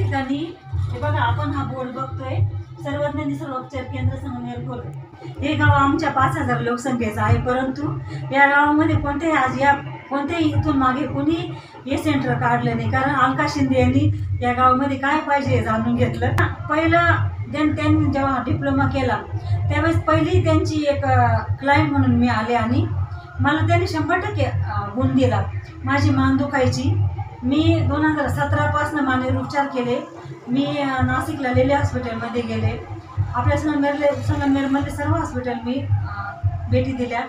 ठिकाणी हे बघा, आपण हा बोर्ड बघतोय, सर्वज्ञ निसर्गोपचार केंद्र संगमेश्वर. हे गाव आमच्या 5,000 लोकसंख्येचं आहे, परंतु या गावामध्ये कोणत्याही इथून मागे कोणी हे सेंटर काढलं नाही. कारण अलका शिंदे यांनी या गावामध्ये काय पाहिजे हे जाणून घेतलं. पहिलं त्यांनी जेव्हा डिप्लोमा केला त्यावेळेस पहिली त्यांची एक क्लायंट म्हणून मी आले आणि मला त्यांनी 100% गुण दिला. माझी मान दुखायची, मी 2017 मानेवर उपचार केले. मी नाशिकला लेले हॉस्पिटलमध्ये गेले, आपल्या संगमनेरमध्ये सर्व हॉस्पिटल मी भेटी दिल्या.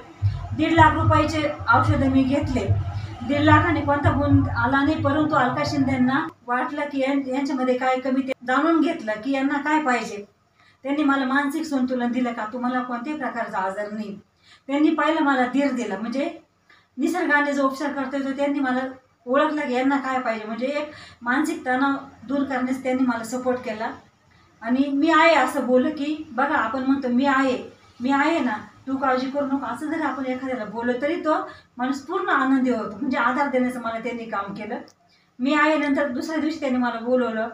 1.5 लाख रुपयाचे औषधं मी घेतले. 1.5 लाखाने कोणता गुण आला नाही, परंतु अलका शिंदेंना वाटलं की यांच्यामध्ये काय कमी, ते जाणून घेतलं की यांना काय पाहिजे. त्यांनी मला मानसिक संतुलन दिलं का तुम्हाला कोणत्याही प्रकारचा आजार नाही. त्यांनी पहिलं मला धीर दिला, म्हणजे निसर्गाने जो उपचार करतोय तो त्यांनी मला ओळखलं की यांना काय पाहिजे. म्हणजे एक मानसिक तणाव दूर करण्यास त्यांनी मला सपोर्ट केला. आणि मी आहे असं बोललं की बघा, आपण म्हणतो मी आहे ना, तू काळजी करू नको, असं जर आपण एखाद्याला बोललं तरी तो माणूस पूर्ण आनंदी होतो. म्हणजे आधार देण्याचं मला त्यांनी काम केलं. मी आहे. नंतर दुसऱ्या दिवशी त्यांनी मला बोलवलं,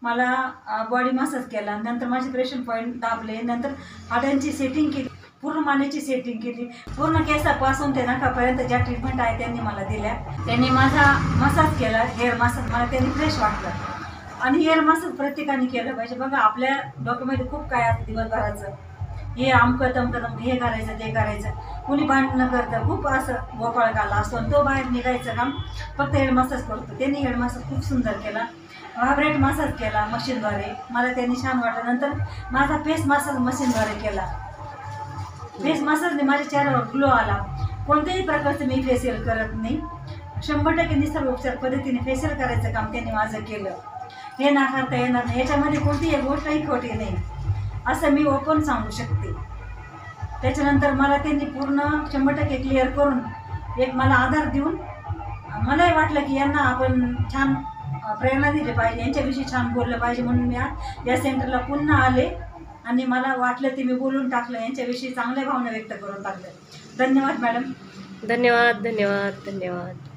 मला बॉडी मसाज केला, नंतर माझे प्रेशर पॉईंट दाबले, नंतर हाडांची सेटिंग केली, पूर्ण मानेची सेटिंग केली, पूर्ण केसापासून ते नाकापर्यंत ज्या ट्रीटमेंट आहे त्यांनी मला दिल्या. त्यांनी माझा मसाज केला, हेअर मसाज. मला त्यांनी फ्रेश वाटलं. आणि हेअर मसाज प्रत्येकाने केलं पाहिजे. बघा, आपल्या डॉक्युमेंट खूप काय असतं दिवसभराचं, हे अमकं तमकं, हे करायचं ते करायचं, कुणी भांडणं करतं, खूप असं गोपाळकाला असतो आणि तो बाहेर निघायचं काम फक्त हेड मसाज करतो. त्यांनी हेड मसाज खूप सुंदर केला, व्हायब्रेट मसाज केला मशीनद्वारे, मला त्यांनी छान वाटलं. नंतर माझा फेस मसाज मशीनद्वारे केला. फेस मसाजने माझ्या चेहऱ्यावर ग्लो आला. कोणत्याही प्रकारचं मी फेशियल करत नाही, 100% निसर्गोपचार पद्धतीने फेशियल करायचं काम त्यांनी माझं केलं. हे नाकारता येणार नाही, याच्यामध्ये कोणतीही एक गोष्टही खोटी नाही असं मी ओपन सांगू शकते. त्याच्यानंतर मला त्यांनी पूर्ण 100% क्लिअर करून एक मला आधार देऊन मलाही वाटलं की यांना आपण छान प्रेरणा दिली पाहिजे, यांच्याविषयी छान बोललं पाहिजे, म्हणून मी या सेंटरला पुन्हा आले आणि मला वाटलं ते मी बोलून टाकलं, यांच्याविषयी चांगल्या भावना व्यक्त करून टाकल्या. धन्यवाद मॅडम. धन्यवाद.